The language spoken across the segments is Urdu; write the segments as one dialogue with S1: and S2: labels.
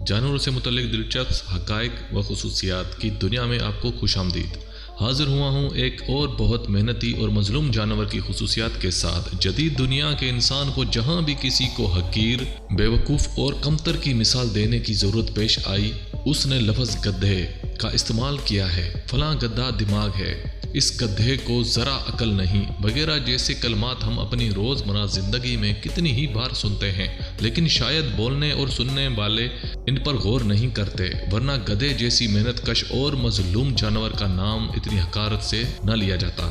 S1: جانوروں سے متعلق دلچسپ حقائق و خصوصیات کی دنیا میں آپ کو خوش آمدید۔ حاضر ہوا ہوں ایک اور بہت محنتی اور مظلوم جانور کی خصوصیات کے ساتھ۔ جدید دنیا کے انسان کو جہاں بھی کسی کو حقیر، بیوقوف اور کمتر کی مثال دینے کی ضرورت پیش آئی، اس نے لفظ گدھے کا استعمال کیا ہے۔ فلاں گدھا دماغ ہے، اس گدھے کو ذرا عقل نہیں، وغیرہ جیسے کلمات ہم اپنی روزمرہ زندگی میں کتنی ہی بار سنتے ہیں، لیکن شاید بولنے اور سننے والے ان پر غور نہیں کرتے، ورنہ گدھے جیسی محنت کش اور مظلوم جانور کا نام اتنی حقارت سے نہ لیا جاتا۔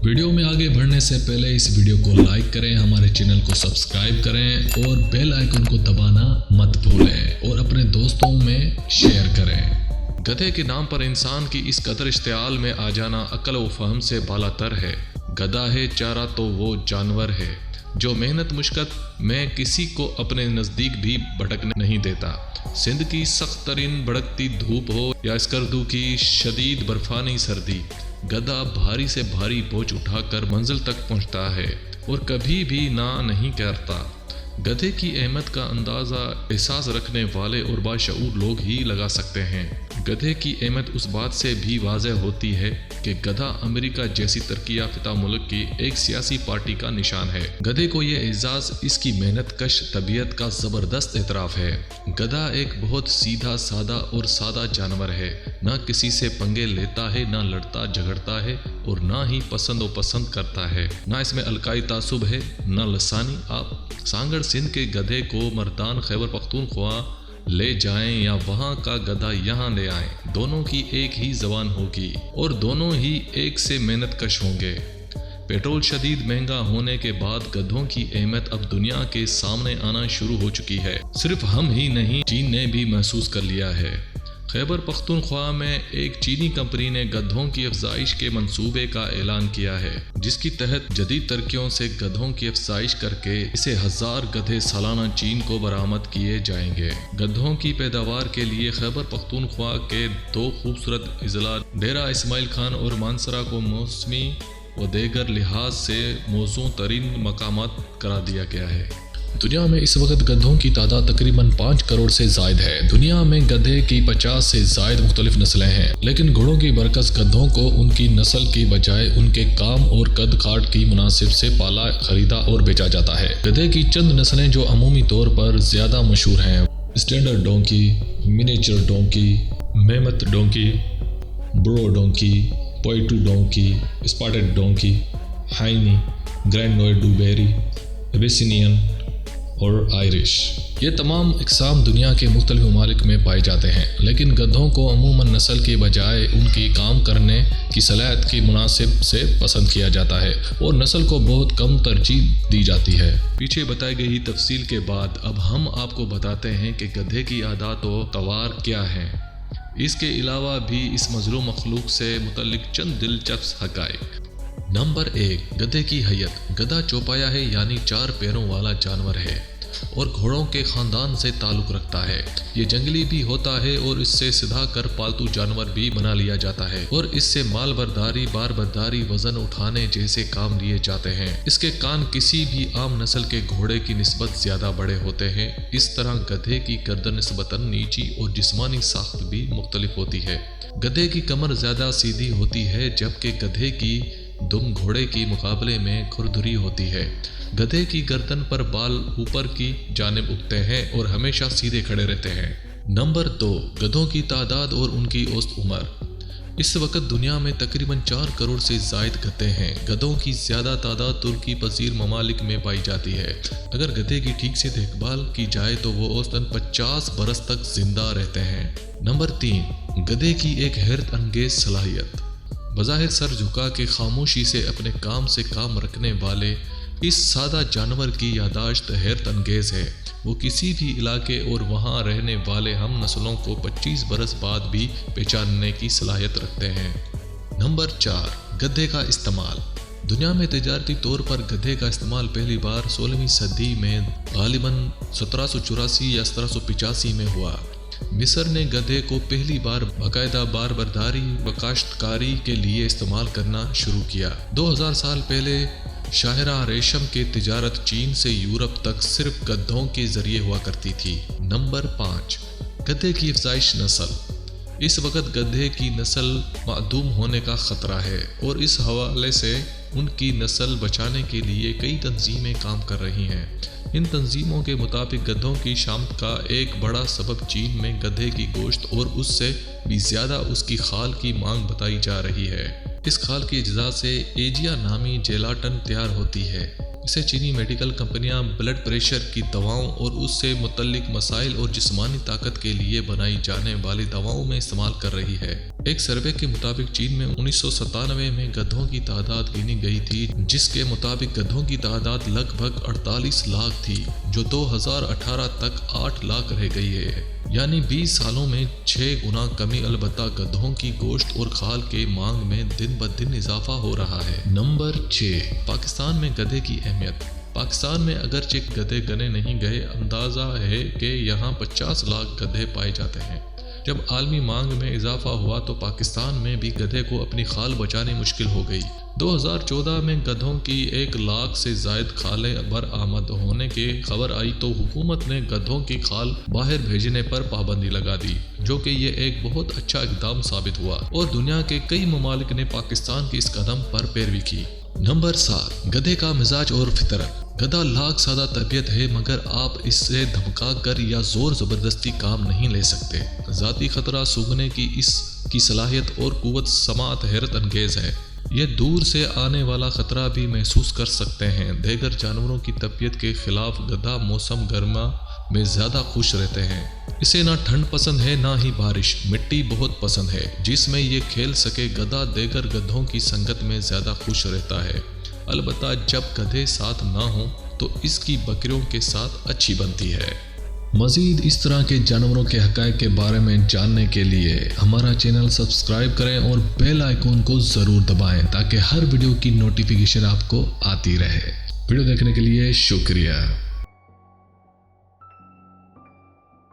S1: ویڈیو میں آگے بڑھنے سے پہلے اس ویڈیو کو لائک کریں، ہمارے چینل کو سبسکرائب کریں اور بیل آئیکن کو دبانا مت بھولیں اور اپنے دوستوں میں شیئر کریں۔ گدھے کے نام پر انسان کی اس قدر اشتعال میں آ جانا عقل و فہم سے بالا تر ہے۔ گدھا ہے چارہ تو وہ جانور ہے جو محنت مشقت میں کسی کو اپنے نزدیک بھی بھٹکنے نہیں دیتا۔ سندھ کی سخت ترین بھڑکتی دھوپ ہو یا اسکردو کی شدید برفانی سردی، گدھا بھاری سے بھاری بوجھ اٹھا کر منزل تک پہنچتا ہے اور کبھی بھی نہ نہیں کرتا۔ گدھے کی اہمیت کا اندازہ احساس رکھنے والے اور باشعور لوگ ہی لگا سکتے ہیں۔ گدھے کی اہمیت اس بات سے بھی واضح ہوتی ہے کہ گدھا امریکہ جیسی ترقی یافتہ ملک کی ایک سیاسی پارٹی کا نشان ہے۔ گدھے کو یہ اعزاز اس کی محنت کش طبیعت کا زبردست اعتراف ہے۔ گدھا ایک بہت سیدھا سادہ اور سادہ جانور ہے، نہ کسی سے پنگے لیتا ہے، نہ لڑتا جھگڑتا ہے اور نہ ہی پسند و پسند کرتا ہے۔ نہ اس میں علاقائی تعصب ہے نہ لسانی۔ آپ سانگڑ سندھ کے گدھے کو مردان خیبر پختونخوا لے جائیں یا وہاں کا گدھا یہاں لے آئیں، دونوں کی ایک ہی زبان ہوگی اور دونوں ہی ایک سے محنت کش ہوں گے۔ پیٹرول شدید مہنگا ہونے کے بعد گدھوں کی اہمیت اب دنیا کے سامنے آنا شروع ہو چکی ہے۔ صرف ہم ہی نہیں، چین نے بھی محسوس کر لیا ہے۔ خیبر پختونخوا میں ایک چینی کمپنی نے گدھوں کی افزائش کے منصوبے کا اعلان کیا ہے، جس کی تحت جدید ترکیوں سے گدھوں کی افزائش کر کے اسے 1000 گدھے سالانہ چین کو برآمد کیے جائیں گے۔ گدھوں کی پیداوار کے لیے خیبر پختونخوا کے 2 خوبصورت اضلاع ڈیرہ اسماعیل خان اور مانسرا کو موسمی و دیگر لحاظ سے موزوں ترین مقامات قرار دیا گیا ہے۔ دنیا میں اس وقت گدھوں کی تعداد تقریباً 5 کروڑ سے زائد ہے۔ دنیا میں گدھے کی 50 سے زائد مختلف نسلیں ہیں، لیکن گھوڑوں کی برعکس گدھوں کو ان کی نسل کی بجائے ان کے کام اور قد کاٹ کی مناسب سے پالا، خریدا اور بیچا جاتا ہے۔ گدھے کی چند نسلیں جو عمومی طور پر زیادہ مشہور ہیں: standard donkey, miniature donkey, mammoth donkey, burro donkey, Poitou donkey, spotted donkey, hinny, grand noir du Berry, Abyssinian اور آئرش۔ یہ تمام اقسام دنیا کے مختلف ممالک میں پائے جاتے ہیں، لیکن گدھوں کو عموماً نسل کے بجائے ان کی کام کرنے کی صلاحیت کی مناسب سے پسند کیا جاتا ہے اور نسل کو بہت کم ترجیح دی جاتی ہے۔ پیچھے بتائی گئی تفصیل کے بعد اب ہم آپ کو بتاتے ہیں کہ گدھے کی عادات و طوار کیا ہیں۔ اس کے علاوہ بھی اس مظلوم مخلوق سے متعلق چند دلچسپ حقائق۔ نمبر 1، گدھے کی حیت۔ گدھا چوپایا ہے، یعنی 4 پیروں والا جانور ہے اور گھوڑوں کے خاندان سے تعلق رکھتا ہے۔ یہ جنگلی بھی ہوتا ہے اور اس سے سدھا کر پالتو جانور بھی بنا لیا جاتا ہے اور اس سے مال برداری، بار برداری، وزن اٹھانے جیسے کام لیے جاتے ہیں۔ اس کے کان کسی بھی عام نسل کے گھوڑے کی نسبت زیادہ بڑے ہوتے ہیں۔ اس طرح گدھے کی گردن نسبتاً نیچی اور جسمانی ساخت بھی مختلف ہوتی ہے۔ گدھے کی کمر زیادہ سیدھی ہوتی ہے، جبکہ گدھے کی دم گھوڑے کی مقابلے میں کھردری ہوتی ہے۔ گدھے کی گردن پر بال اوپر کی جانب اٹھتے ہیں اور ہمیشہ سیدھے کھڑے رہتے ہیں۔ نمبر 2، گدھوں کی تعداد اور ان کی اوسط عمر۔ اس وقت دنیا میں تقریباً 4 کروڑ سے زائد گدھے ہیں۔ گدھوں کی زیادہ تعداد ترقی پذیر ممالک میں پائی جاتی ہے۔ اگر گدھے کی ٹھیک سے دیکھ بھال کی جائے تو وہ اوسطاً 50 برس تک زندہ رہتے ہیں۔ نمبر 3، گدھے کی ایک حیرت انگیز صلاحیت۔ بظاہر سر جھکا کے خاموشی سے اپنے کام سے کام رکھنے والے اس سادہ جانور کی یادداشت حیرت انگیز ہے۔ وہ کسی بھی علاقے اور وہاں رہنے والے ہم نسلوں کو 25 برس بعد بھی پہچاننے کی صلاحیت رکھتے ہیں۔ نمبر 4، گدھے کا استعمال۔ دنیا میں تجارتی طور پر گدھے کا استعمال پہلی بار 16ویں صدی میں غالباً 1784 یا 1785 میں ہوا۔ مصر نے گدھے کو پہلی بار باقاعدہ بار برداری و کاشتکاری کے لیے استعمال کرنا شروع کیا۔ 2000 سال پہلے شاہراہ ریشم کی تجارت چین سے یورپ تک صرف گدھوں کے ذریعے ہوا کرتی تھی۔ نمبر 5، گدھے کی افزائش نسل۔ اس وقت گدھے کی نسل معدوم ہونے کا خطرہ ہے اور اس حوالے سے ان کی نسل بچانے کے لیے کئی تنظیمیں کام کر رہی ہیں۔ ان تنظیموں کے مطابق گدھوں کی شامت کا ایک بڑا سبب چین میں گدھے کی گوشت اور اس سے بھی زیادہ اس کی خال کی مانگ بتائی جا رہی ہے۔ اس خال کی اجزاء سے ایجیا نامی جیلاٹن تیار ہوتی ہے۔ اسے چینی میڈیکل کمپنیاں بلڈ پریشر کی دواؤں اور اس سے متعلق مسائل اور جسمانی طاقت کے لیے بنائی جانے والی دواؤں میں استعمال کر رہی ہے۔ ایک سروے کے مطابق چین میں 1997 میں گدھوں کی تعداد گنی گئی تھی، جس کے مطابق گدھوں کی تعداد لگ بھگ 48 لاکھ تھی، جو 2018 تک 8 لاکھ رہ گئی ہے، یعنی 20 سالوں میں 6 گنا کمی۔ البتہ گدھوں کی گوشت اور خال کے مانگ میں دن بدن اضافہ ہو رہا ہے۔ نمبر 6، پاکستان میں گدھے کی اہمیت۔ پاکستان میں اگرچہ گدھے گنے نہیں گئے، اندازہ ہے کہ یہاں 50 لاکھ گدھے پائے جاتے ہیں۔ جب عالمی مانگ میں اضافہ ہوا تو پاکستان میں بھی گدھے کو اپنی خال بچانی مشکل ہو گئی۔ 2014 میں گدھوں کی 1 لاکھ سے زائد خالیں برآمد ہونے کی خبر آئی تو حکومت نے گدھوں کی خال باہر بھیجنے پر پابندی لگا دی، جو کہ یہ ایک بہت اچھا اقدام ثابت ہوا اور دنیا کے کئی ممالک نے پاکستان کے اس قدم پر پیروی کی۔ نمبر 7، گدھے کا مزاج اور فطرت۔ گدھا لاگ سادہ طبیعت ہے، مگر آپ اس سے دھمکا کر یا زور زبردستی کام نہیں لے سکتے۔ ذاتی خطرہ سونگھنے کی اس کی صلاحیت اور قوت سماعت حیرت انگیز ہے۔ یہ دور سے آنے والا خطرہ بھی محسوس کر سکتے ہیں۔ دیگر جانوروں کی طبیعت کے خلاف گدھا موسم گرما میں زیادہ خوش رہتے ہیں۔ اسے نہ ٹھنڈ پسند ہے نہ ہی بارش، مٹی بہت پسند ہے جس میں یہ کھیل سکے۔ گدھا دیگر گدھوں کی سنگت میں زیادہ خوش رہتا ہے، البتہ جب گدھے ساتھ نہ ہوں تو اس کی بکریوں کے ساتھ اچھی بنتی ہے۔ مزید اس طرح کے جانوروں کے حقائق کے بارے میں جاننے کے لیے ہمارا چینل سبسکرائب کریں اور بیل آئیکن کو ضرور دبائیں تاکہ ہر ویڈیو کی نوٹیفیکیشن آپ کو آتی رہے۔ ویڈیو دیکھنے کے لیے شکریہ۔